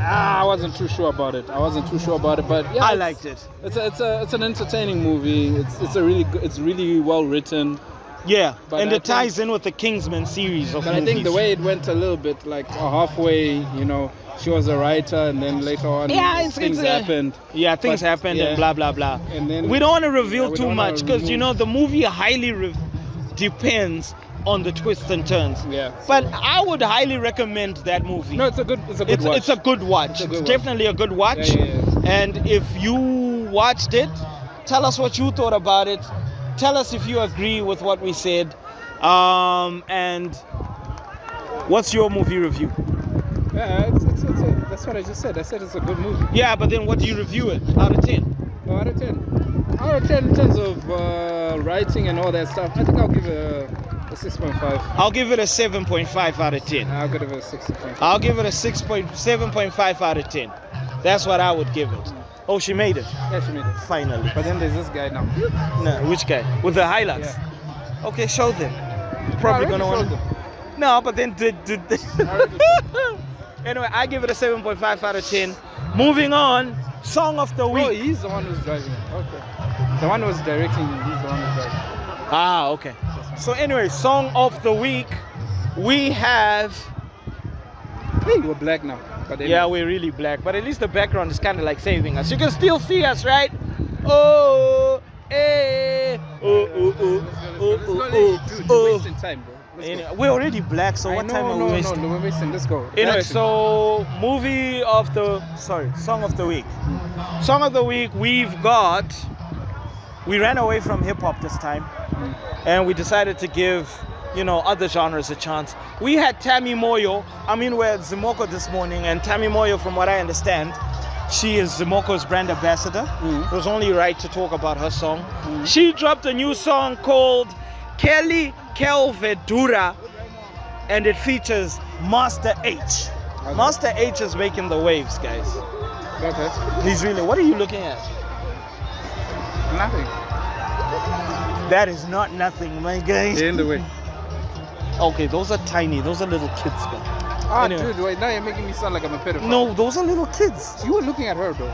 [SPEAKER 3] I wasn't too sure about it. But yeah,
[SPEAKER 5] I liked it.
[SPEAKER 3] It's an entertaining movie. It's really well written.
[SPEAKER 5] Yeah,
[SPEAKER 3] But
[SPEAKER 5] and
[SPEAKER 3] I
[SPEAKER 5] it ties in with the Kingsman series of
[SPEAKER 3] But I
[SPEAKER 5] movies.
[SPEAKER 3] think the way it went a little bit like halfway, she was a writer, and then later on, things happened.
[SPEAKER 5] Yeah, things happened and blah blah blah.
[SPEAKER 3] And then
[SPEAKER 5] we don't want to reveal
[SPEAKER 3] we
[SPEAKER 5] too
[SPEAKER 3] don't wanna
[SPEAKER 5] much because the movie highly depends on the twists and turns.
[SPEAKER 3] Yeah.
[SPEAKER 5] But I would highly recommend that movie.
[SPEAKER 3] No, it's a good watch.
[SPEAKER 5] It's a good watch. It's definitely a good watch.
[SPEAKER 3] Yeah.
[SPEAKER 5] And if you watched it, tell us what you thought about it. Tell us if you agree with what we said. And what's your movie review?
[SPEAKER 3] Yeah, that's what I just said. I said it's a good movie.
[SPEAKER 5] Yeah, but then what do you review it out of 10?
[SPEAKER 3] Oh, out of 10. Out of 10 in terms of writing and all that stuff, I think I'll give it a 6.5.
[SPEAKER 5] I'll give it a 7.5 out of 10.
[SPEAKER 3] I'll give it a 6.5.
[SPEAKER 5] I'll give it a 7.5 out of 10. That's what I would give it. Oh, she made it.
[SPEAKER 3] Yeah, she made it.
[SPEAKER 5] Finally.
[SPEAKER 3] But then there's this guy now.
[SPEAKER 5] No, which guy? With the highlights?
[SPEAKER 3] Yeah.
[SPEAKER 5] Okay, show them. Probably
[SPEAKER 3] I already
[SPEAKER 5] gonna want
[SPEAKER 3] showed them.
[SPEAKER 5] No, but then anyway, I give it a 7.5 out of 10. Moving on, song of the week.
[SPEAKER 3] Oh, he's the one who's driving it. Okay. The one who's directing, he's the one who's driving.
[SPEAKER 5] Ah, okay. So anyway, song of the week, we have...
[SPEAKER 3] Hey, we're black now. But
[SPEAKER 5] Yeah, we're really black, but at least the background is kind of like saving us. You can still see us, right? Oh, eh, oh, oh, oh, oh, oh,
[SPEAKER 3] Dude,
[SPEAKER 5] oh.
[SPEAKER 3] you're wasting time, bro. Let's go.
[SPEAKER 5] We're already black, so what time are we wasting?
[SPEAKER 3] No, we're wasting. Let's go.
[SPEAKER 5] Anyway,
[SPEAKER 3] Action.
[SPEAKER 5] so song of the week. Song of the week, we ran away from hip hop this time, and we decided to give, other genres a chance. We had Tamy Moyo. We're at ZIMOCO this morning, and Tamy Moyo, from what I understand, she is ZIMOCO's brand ambassador. It was only right to talk about her song. She dropped a new song called Kelvedhura, and it features Master H.
[SPEAKER 3] Okay.
[SPEAKER 5] Master H is making the waves, guys.
[SPEAKER 3] Okay.
[SPEAKER 5] He's really... What are you looking at?
[SPEAKER 3] Nothing.
[SPEAKER 5] That is not nothing, my guy.
[SPEAKER 3] They're in the way.
[SPEAKER 5] Okay, those are tiny. Those are little kids, man.
[SPEAKER 3] Ah,
[SPEAKER 5] Anyway.
[SPEAKER 3] dude, wait, now you're making me sound like I'm a pedophile.
[SPEAKER 5] No, those are little kids.
[SPEAKER 3] You were looking at her, bro.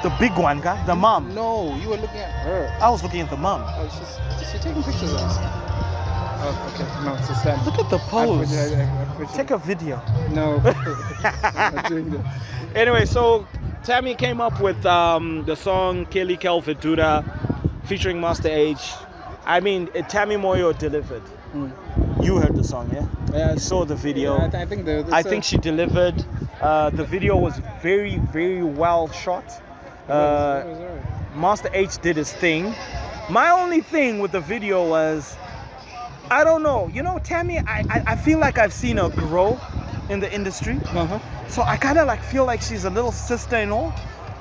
[SPEAKER 5] The big one, guy. The mom.
[SPEAKER 3] No, you were looking at her.
[SPEAKER 5] I was looking at the mom.
[SPEAKER 3] Oh, she's taking pictures of us. Oh, okay. No, it's a stand.
[SPEAKER 5] Look at the pose.
[SPEAKER 3] I
[SPEAKER 5] Take a video.
[SPEAKER 3] No. I'm not doing that.
[SPEAKER 5] Anyway, so Tamy came up with the song Kelvedhura featuring Master H. Tamy Moyo delivered. You heard the song, yeah?
[SPEAKER 3] Yeah,
[SPEAKER 5] You saw the video.
[SPEAKER 3] Yeah, I think
[SPEAKER 5] she delivered. The video was very, very well shot.
[SPEAKER 3] It was alright.
[SPEAKER 5] Master H did his thing. My only thing with the video was, I don't know. Tamy, I feel like I've seen her grow in the industry. So I kind of feel like she's a little sister and all.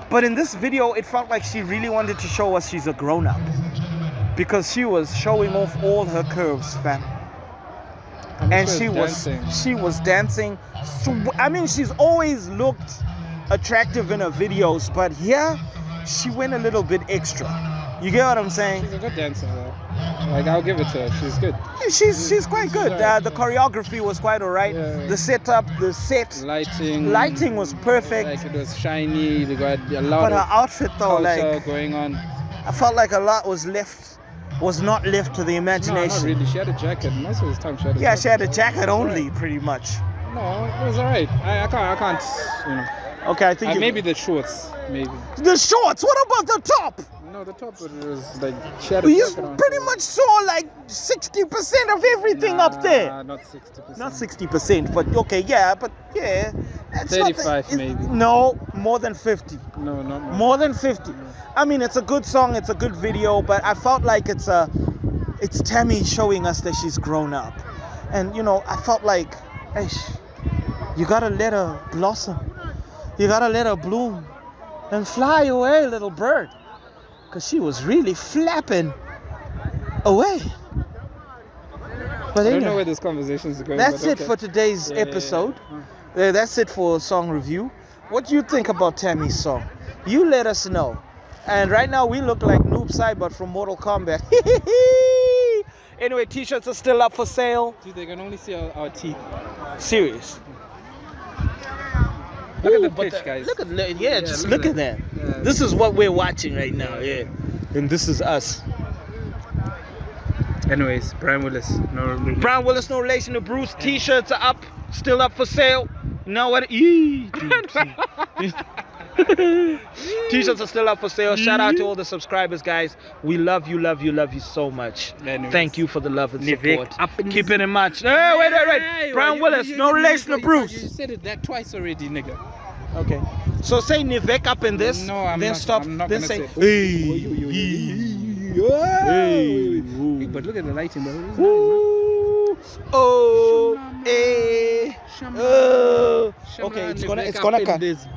[SPEAKER 5] But in this video, it felt like she really wanted to show us she's a grown-up. Because she was showing off all her curves, fam. And she was dancing. So, she's always looked attractive in her videos, but here she went a little bit extra. You get what I'm saying?
[SPEAKER 3] She's a good dancer, though. I'll give it to her. She's good.
[SPEAKER 5] She's quite good.
[SPEAKER 3] Alright.
[SPEAKER 5] The choreography was quite alright.
[SPEAKER 3] Yeah.
[SPEAKER 5] The setup, the set, lighting was perfect.
[SPEAKER 3] Like, it was shiny. We got a lot
[SPEAKER 5] But her
[SPEAKER 3] of
[SPEAKER 5] outfit, though,
[SPEAKER 3] culture going on.
[SPEAKER 5] I felt like a lot was not left to the
[SPEAKER 3] No,
[SPEAKER 5] imagination.
[SPEAKER 3] not really. She had a jacket. Most of the time, she had a
[SPEAKER 5] Yeah,
[SPEAKER 3] jacket.
[SPEAKER 5] she had a jacket only, pretty much.
[SPEAKER 3] No, it was alright. I can't.
[SPEAKER 5] Okay, I think
[SPEAKER 3] Maybe the shorts, maybe.
[SPEAKER 5] the shorts. What about the top?
[SPEAKER 3] No, the top was like she had a
[SPEAKER 5] You
[SPEAKER 3] jacket on.
[SPEAKER 5] pretty much saw like 60% of everything up there.
[SPEAKER 3] Not 60%.
[SPEAKER 5] Not 60%, but okay, yeah, but yeah. That's
[SPEAKER 3] 35 maybe.
[SPEAKER 5] No, more than 50.
[SPEAKER 3] No, not more.
[SPEAKER 5] More than 50. It's a good song, it's a good video, but I felt like it's Tamy showing us that she's grown up. And I felt like, you gotta let her blossom. You gotta let her bloom and fly away, little bird. Because she was really flapping away. But
[SPEAKER 3] I don't know where this conversation is going.
[SPEAKER 5] that's
[SPEAKER 3] but
[SPEAKER 5] it
[SPEAKER 3] okay.
[SPEAKER 5] for today's episode. That's it for song review. What do you think about Tamy's song? You let us know. And right now we look like Noob Saibot from Mortal Kombat. Anyway, t-shirts are still up for sale.
[SPEAKER 3] Dude, they can only see our teeth.
[SPEAKER 5] Serious.
[SPEAKER 3] Look
[SPEAKER 5] Ooh,
[SPEAKER 3] at the
[SPEAKER 5] but
[SPEAKER 3] pitch, guys.
[SPEAKER 5] Look at
[SPEAKER 3] look
[SPEAKER 5] at that.
[SPEAKER 3] Yeah.
[SPEAKER 5] This is what we're watching right now, yeah. And this is us.
[SPEAKER 3] Anyways, Brian Willis. No.
[SPEAKER 5] Brian Willis, no relation to Bruce. T-shirts are up, still up for sale. No, what? T-shirts are still up for sale. Shout out to all the subscribers, guys. We love you so much.
[SPEAKER 3] Anyways.
[SPEAKER 5] Thank you for the love and
[SPEAKER 2] Nivek,
[SPEAKER 5] support.
[SPEAKER 2] up in
[SPEAKER 5] Keep
[SPEAKER 2] this-
[SPEAKER 5] it in mind. Hey, wait. Brian Willis, no relation to
[SPEAKER 3] You
[SPEAKER 5] Bruce.
[SPEAKER 3] said it that twice already, nigga.
[SPEAKER 5] Okay. So say Nivek up in this.
[SPEAKER 3] No, I'm
[SPEAKER 5] then
[SPEAKER 3] not.
[SPEAKER 5] stop.
[SPEAKER 3] I'm not
[SPEAKER 5] then
[SPEAKER 3] gonna
[SPEAKER 5] say.
[SPEAKER 3] Hey, but look at the lighting, bro. It's nice,
[SPEAKER 5] Oh, eh, oh.
[SPEAKER 3] Shama,
[SPEAKER 5] Okay, it's
[SPEAKER 3] Nivek
[SPEAKER 5] gonna
[SPEAKER 3] up
[SPEAKER 5] cut.
[SPEAKER 3] in this